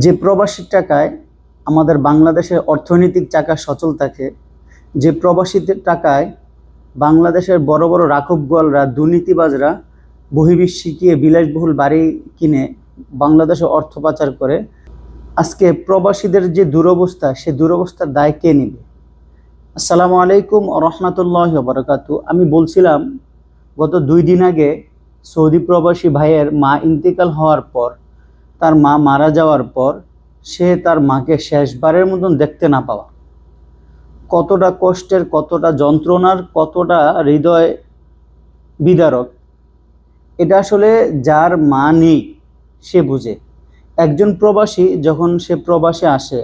যে প্রবাসী টাকায় আমাদের বাংলাদেশের অর্থনৈতিক চাকা সচল থাকে, যে প্রবাসীদের টাকায় বাংলাদেশের বড় বড় রাঘব গোয়ালরা, দুর্নীতিবাজরা বহির্বিশ্বে গিয়ে বিলাসবহুল বাড়ি কিনে বাংলাদেশে অর্থ পাচার করে, আজকে প্রবাসীদের যে দুরবস্থা, সে দুরবস্থার দায় কে নেবে? আসসালামু আলাইকুম রহমতুল্লাহ বারাকাতু। আমি বলছিলাম, গত 2 দিন আগে সৌদি প্রবাসী ভাইয়ের মা ইন্তেকাল হওয়ার পর, তার মা মারা যাওয়ার পর সে তার মাকে শেষবারের মতন দেখতে না পাওয়া কতটা কষ্টের, কতটা যন্ত্রণার, কতটা হৃদয় বিদারক, এটা আসলে যার মা নেই সে বুঝে। একজন প্রবাসী যখন সে প্রবাসে আসে,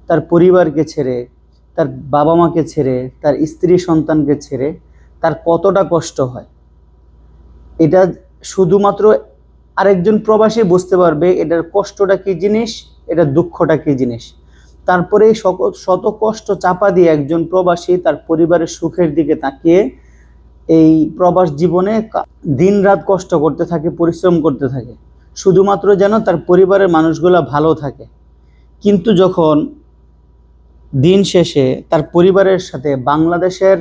তার পরিবারকে ছেড়ে, তার বাবা মাকে ছেড়ে, তার স্ত্রী সন্তানকে ছেড়ে তার কতটা কষ্ট হয়, এটা শুধুমাত্র আরেকজন প্রবাসী বুঝতে পারবে এটার কষ্টটা কি জিনিস, এটার দুঃখটা কি জিনিস। তারপরে শত কষ্ট চাপা দিয়ে একজন প্রবাসী তার পরিবারের সুখের দিকে তাকিয়ে এই প্রবাস জীবনে দিন রাত কষ্ট করতে থাকে, পরিশ্রম করতে থাকে, শুধুমাত্র যেন তার পরিবারের মানুষগুলা ভালো থাকে। কিন্তু যখন দিন শেষে তার পরিবারের সাথে বাংলাদেশের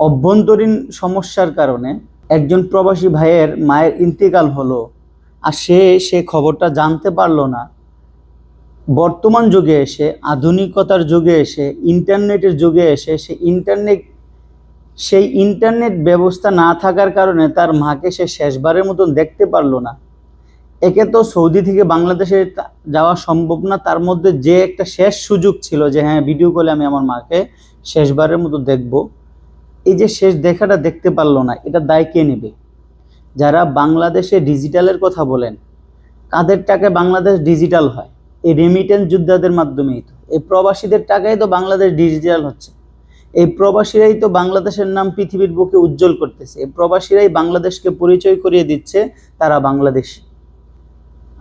অভ্যন্তরীণ সমস্যার কারণে একজন প্রবাসী ভাইয়ের মায়ের ইন্তেকাল হলো, আর সে খবরটা জানতে পারলো না, বর্তমান যুগে এসে, আধুনিকতার যুগে এসে, ইন্টারনেটের যুগে এসে সেই ইন্টারনেট ব্যবস্থা না থাকার কারণে তার মাকে সে শেষবারের মতন দেখতে পারলো না। একে তো সৌদি থেকে বাংলাদেশে যাওয়া সম্ভব না, তার মধ্যে যে একটা শেষ সুযোগ ছিল যে হ্যাঁ, ভিডিও কলে আমি আমার মাকে শেষবারের মতো দেখব, এই যে শেষ দেখাটা দেখতে পারলো না, এটা দায় কে নেবে? যারা বাংলাদেশে ডিজিটালের কথা বলেন, কাদের টাকায় বাংলাদেশ ডিজিটাল হয়? এই রেমিটেন্স যোদ্ধাদের মাধ্যমেই তো। এই প্রবাসীদের টাকায় তো বাংলাদেশ ডিজিটাল হচ্ছে। এই প্রবাসীরাই তো বাংলাদেশের নাম পৃথিবীর বুকে উজ্জ্বল করতেছে। এই প্রবাসীরাই বাংলাদেশকে পরিচয় করিয়ে দিচ্ছে তারা বাংলাদেশী।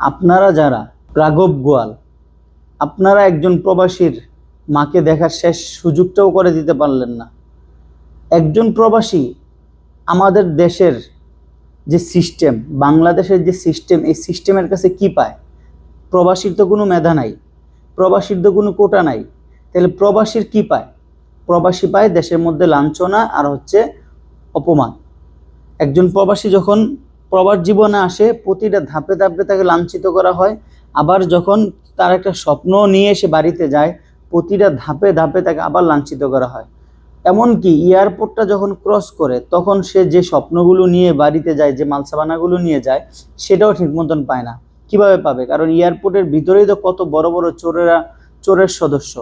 আপনারা যারা রাঘব গোয়াল, আপনারা একজন প্রবাসীর মাকে দেখার শেষ সুযোগটাও করে দিতে পারলেন না। একজন প্রবাসী আমাদের দেশের যে সিস্টেম, বাংলাদেশের যে সিস্টেম, এই সিস্টেমের কাছে কি পায়? প্রবাসীর তো কোনো মেধা নাই, প্রবাসীর তো কোনো কোটা নাই, তাহলে প্রবাসীর কি পায়? প্রবাসী পায় দেশের মধ্যে লাঞ্ছনা আর হচ্ছে অপমান। একজন প্রবাসী যখন প্রবাস জীবনে আসে, প্রতিটা ধাপে ধাপে তাকে লাঞ্ছিত করা হয়। আবার যখন তার একটা স্বপ্ন নিয়ে এসে বাড়িতে যায়, প্রতিটা ধাপে ধাপে তাকে আবার লাঞ্ছিত করা হয়। এমনকি এয়ারপোর্টটা যখন ক্রস করে, তখন সে যে স্বপ্নগুলো নিয়ে বাড়িতে যায়, যে মালসাবানাগুলো নিয়ে যায়, সেটাও ঠিক মতন পায় না। কিভাবে পাবে? কারণ এয়ারপোর্টের ভিতরেই তো কত বড় বড় চোরের সদস্য।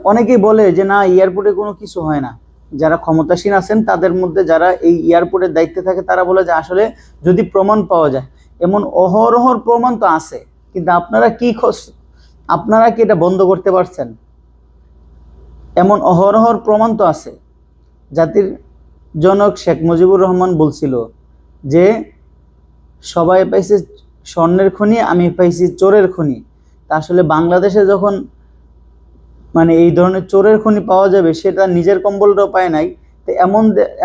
অনেকেই বলে যে না, এয়ারপোর্টে কোনো কিছু হয় না। যারা ক্ষমতাসীন আছেন তাদের মধ্যে যারা এই এয়ারপোর্টের দায়িত্বে থাকে, তারা বলে যে আসলে যদি প্রমাণ পাওয়া যায়, এমন অহরহর প্রমাণ তো আছে, কিন্তু আপনারা কি এটা বন্ধ করতে পারছেন? এমন অহরহর প্রমাণ তো আছে। জাতির জনক শেখ মুজিবুর রহমান বলছিল যে সবাই পাইছে স্বর্ণের খনি, আমি পাইছি চোরের খনি। তা আসলে বাংলাদেশে যখন এই ধরনের চোরের খনি পাওয়া যাবে, সেটা নিজের কম্বলটাও পায় নাই। তো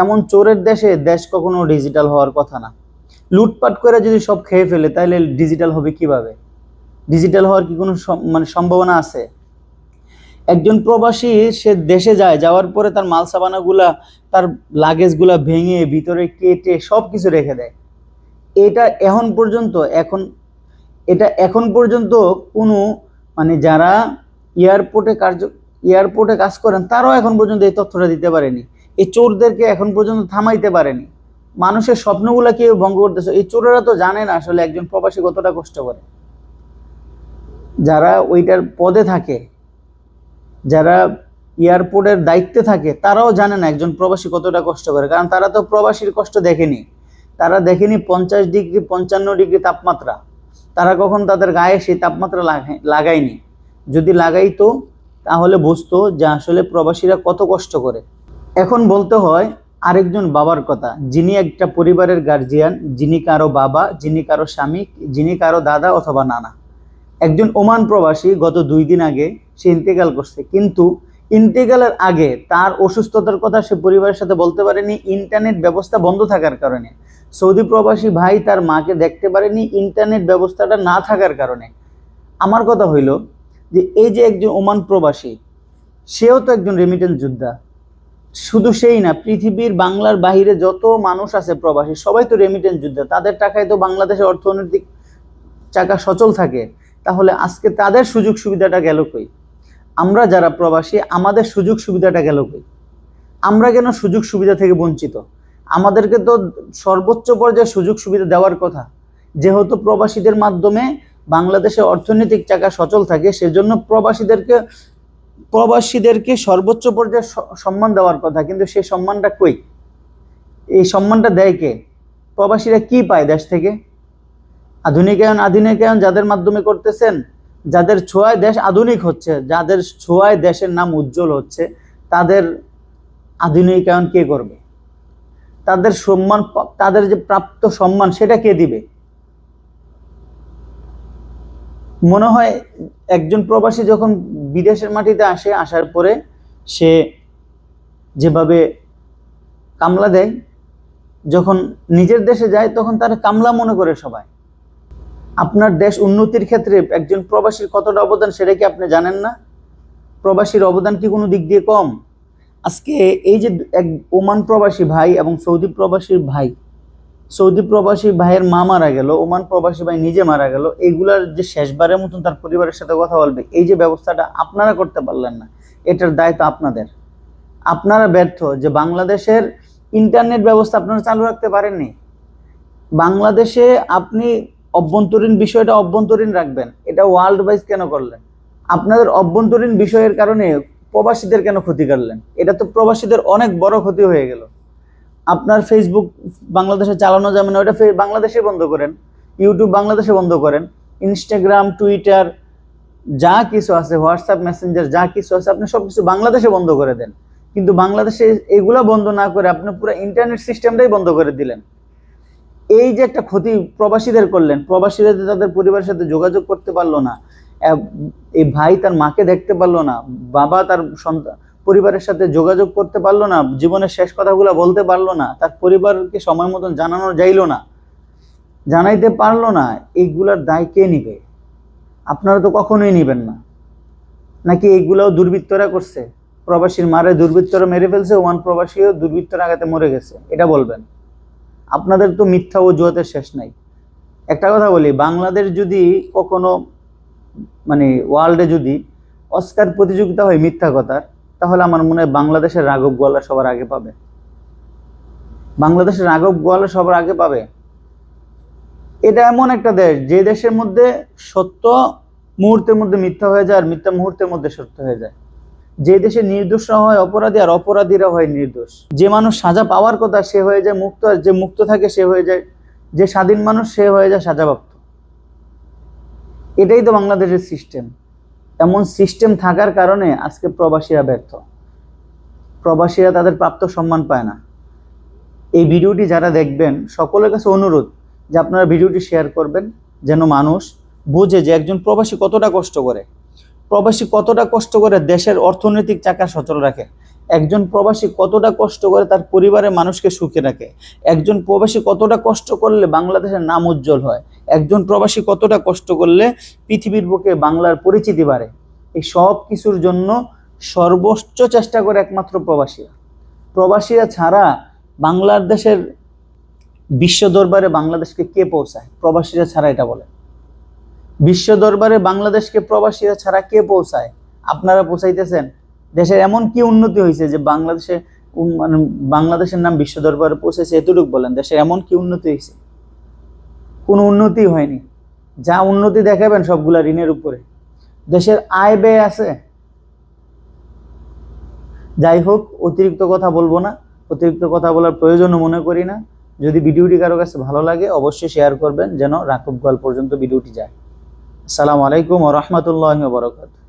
এমন চোরের দেশে দেশ কখনো ডিজিটাল হওয়ার কথা না। লুটপাট করে যদি সব খেয়ে ফেলে, তাহলে ডিজিটাল হবে কিভাবে? ডিজিটাল হওয়ার কি কোনো সম্ভাবনা আছে? একজন প্রবাসী সে দেশে যাওয়ার পরে তার মালসাবানাগুলা, তার লাগেজগুলা ভেঙে ভিতরে কেটে সব কিছু রেখে দেয়। এটা এখন পর্যন্ত কোনো যারা এয়ারপোর্টে কাজ করেন, তারাও এখন পর্যন্ত এই তথ্যটা দিতে পারেনি। এই চোরদেরকে এখন পর্যন্ত থামাইতে পারেনি। মানুষের স্বপ্নগুলা কেউ ভঙ্গ করতেছে। এই চোরেরা তো জানে না আসলে একজন প্রবাসী কতটা কষ্ট করে। যারা ওইটার পদে থাকে, যারা এয়ারপোর্টের দায়িত্বে থাকে, তারাও জানে না একজন প্রবাসী কতটা কষ্ট করে। কারণ তারা তো প্রবাসীর কষ্ট দেখেনি। তারা দেখেনি 50 ডিগ্রি 55 ডিগ্রি তাপমাত্রা। তারা কখন তাদের গায়ে সেই তাপমাত্রা লাগায়নি। যদি লাগাইতো তাহলে বুঝতো যে আসলে প্রবাসীরা কত কষ্ট করে। এখন বলতে হয় আরেকজন বাবার কথা, যিনি একটা পরিবারের গার্জিয়ান, যিনি কারো বাবা, যিনি কারো স্বামী, যিনি কারো দাদা অথবা নানা। একজন ওমান প্রবাসী গত 2 দিন আগে সে ইন্তেকাল করছে, কিন্তু ইন্তেকালের আগে তার অসুস্থতার কথা সে পরিবারের সাথে বলতে পারেনি, ইন্টারনেট ব্যবস্থা বন্ধ থাকার কারণে। সৌদি প্রবাসী ভাই তার মাকে দেখতে পারেনি ইন্টারনেট ব্যবস্থাটা না থাকার কারণে। আমার কথা হইল যে এই যে একজন ওমান প্রবাসী, সেও তো একজন রেমিটেন্স যোদ্ধা। শুধু সেই না, পৃথিবীর বাংলার বাহিরে যত মানুষ আছে প্রবাসী, সবাই তো রেমিটেন্স যোদ্ধা। তাদের টাকায় তো বাংলাদেশের অর্থনৈতিক চাকা সচল থাকে। তাহলে আজকে তাদের সুযোগ সুবিধাটা গেল কই? আমরা যারা প্রবাসী, আমাদের সুযোগ সুবিধাটা গেল কই? আমরা কেন সুযোগ সুবিধা থেকে বঞ্চিত? আমাদেরকে তো সর্বোচ্চ পর্যায়ে সুযোগ সুবিধা দেওয়ার কথা। যেহেতু প্রবাসীদের মাধ্যমে বাংলাদেশের অর্থনৈতিক চাকা সচল থাকে, সেজন্য প্রবাসীদেরকে সর্বোচ্চ পর্যায়ে সম্মান দেওয়ার কথা। কিন্তু সেই সম্মানটা কই? এই সম্মানটা দেয় কে? প্রবাসীরা কি পায় দেশ থেকে? আধুনিকায়ন যাদের মাধ্যমে করতেছেন, যাদের ছোঁয়ায় দেশ আধুনিক হচ্ছে, যাদের ছোঁয়ায় দেশের নাম উজ্জ্বল হচ্ছে, তাদের আধুনিকায়ন কে করবে? তাদের সম্মান, তাদের যে প্রাপ্ত সম্মান, সেটা কে দিবে? মনে হয় একজন প্রবাসী যখন বিদেশের মাটিতে আসে, আসার পরে সে যেভাবে কামলা দেয়, যখন নিজের দেশে যায় তখন তার কামলা মনে করে সবাই। আপনার দেশ উন্নতির ক্ষেত্রে একজন প্রবাসীর কতটা অবদান, সেটা কি আপনি জানেন না? প্রবাসীর অবদান কি কোনো দিক দিয়ে কম? আজকে এই যে এক ওমান প্রবাসী ভাই এবং সৌদি প্রবাসীর ভাই, সৌদি প্রবাসী ভাইয়ের মা মারা গেল, ওমান প্রবাসী ভাই নিজে মারা গেল, এইগুলার যে শেষবারের মতন তার পরিবারের সাথে কথা বলবে, এই যে ব্যবস্থাটা আপনারা করতে পারলেন না, এটার দায়িত্ব আপনাদের। আপনারা ব্যর্থ যে বাংলাদেশের ইন্টারনেট ব্যবস্থা আপনারা চালু রাখতে পারেননি। বাংলাদেশে আপনি অভ্যন্তরীণ বিষয়টা অভ্যন্তরীণ রাখবেন, এটা ওয়ার্ল্ড ওয়াইজ কেন করলেন? আপনাদের অভ্যন্তরীণ বিষয়ের কারণে প্রবাসীদের কেন ক্ষতি করলেন? এটা তো প্রবাসীদের অনেক বড় ক্ষতি হয়ে গেল। আপনার ফেসবুক বাংলাদেশে চালানো যাবে না, ওটা বাংলাদেশে বন্ধ করেন। ইউটিউব বাংলাদেশে বন্ধ করেন। ইনস্টাগ্রাম, টুইটার, যা কিছু আছে, হোয়াটসঅ্যাপ, মেসেঞ্জার, যা কিছু আছে, আপনি সবকিছু বাংলাদেশে বন্ধ করে দেন। কিন্তু বাংলাদেশে এগুলা বন্ধ না করে আপনি পুরো ইন্টারনেট সিস্টেমটাই বন্ধ করে দিলেন। এই যে একটা ক্ষতি প্রবাসীদের করলেন, প্রবাসীরা তাদের পরিবারের সাথে যোগাযোগ করতে পারলো না, এই ভাই তার মাকে দেখতে পারলো না, বাবা তার সন্তান পরিবারের সাথে যোগাযোগ করতে পারলো না, জীবনের শেষ কথাগুলো বলতে পারলো না, তার পরিবারকে সময় মতন জানানো যাইলো না, জানাইতে পারলো না, এইগুলার দায় কে নিবে? আপনারা তো কখনোই নিবেন না। নাকি এইগুলাও দুর্বৃত্তরা করছে? প্রবাসীর মারে দুর্বৃত্তরা মেরে ফেলছে, ওয়ান প্রবাসীও দুর্বৃত্তরা আঘাতে মরে গেছে, এটা বলবেন? আপনাদের তো মিথ্যা ও জুয়াতের শেষ নাই। একটা কথা বলি, বাংলাদেশ যদি কখনো মানে ওয়ার্ল্ডে যদি অস্কার প্রতিযোগিতা হয় মিথ্যা কথার, তাহলে আমার মনে হয় বাংলাদেশের রাঘব গোয়ালা সবার আগে পাবে। বাংলাদেশের রাঘব গোয়ালা সবার আগে পাবে। এটা এমন একটা দেশ, যে দেশের মধ্যে সত্য মুহূর্তের মধ্যে মিথ্যা হয়ে যায়, আর মিথ্যা মুহূর্তের মধ্যে সত্য হয়ে যায়। যে দেশে নির্দোষরা হয় অপরাধী, আর অপরাধীরা হয় নির্দোষ। যে মানুষ সাজা পাওয়ার কথা সে হয়ে যায় মুক্ত, আর যে মুক্ত থাকে সে হয়ে যায়, যে স্বাধীন মানুষ সে হয়ে যায় সাজাপ্রাপ্ত। এটাই তো বাংলাদেশের সিস্টেম। এমন সিস্টেম থাকার কারণে আজকে প্রবাসীরা ব্যর্থ, প্রবাসীরা তাদের প্রাপ্ত সম্মান পায় না। এই ভিডিওটি যারা দেখবেন, সকলের কাছে অনুরোধ যে আপনারা ভিডিওটি শেয়ার করবেন, যেন মানুষ বোঝে যে একজন প্রবাসী কতটা কষ্ট করে, প্রবাসী কতটা কষ্ট করে দেশের অর্থনৈতিক চাকা সচল রাখে, একজন প্রবাসী কতটা কষ্ট করে তার পরিবারের মানুষকে সুখে রাখে, একজন প্রবাসী কতটা কষ্ট করলে বাংলাদেশের নাম উজ্জ্বল হয়, একজন প্রবাসী কতটা কষ্ট করলে পৃথিবীর বুকে বাংলার পরিচিতি বাড়ে। এই সব কিছুর জন্য সর্বোচ্চ চেষ্টা করে একমাত্র প্রবাসীরা। প্রবাসীরা ছাড়া বাংলাদেশের বিশ্ব দরবারে বাংলাদেশকে কে পৌঁছায়? প্রবাসীরা ছাড়া, এটা বলে। বিশ্ব দরবারে বাংলাদেশকে প্রবাসীরা ছাড়া কে পৌঁছায়? আপনারা পৌঁছাইতেছেন? দেশের এমন কি উন্নতি হয়েছে যে মানে বাংলাদেশের নাম বিশ্ব দরবারে পৌঁছেছে? এতটুকু বলেন, দেশের এমন কি উন্নতি হয়েছে? কোনো উন্নতি হয়নি। যা উন্নতি দেখাবেন সবগুলা ঋণের উপরে। দেশের আয় ব্যয় আছে। যাই হোক, অতিরিক্ত কথা বলবো না, অতিরিক্ত কথা বলার প্রয়োজনও মনে করি না। যদি ভিডিওটি কারো কাছে ভালো লাগে অবশ্যই শেয়ার করবেন, যেন রাঘব গোয়াল পর্যন্ত ভিডিওটি যায়। আসসালামু আলাইকুম ওয়া রাহমাতুল্লাহি ওয়া বারাকাতুহু।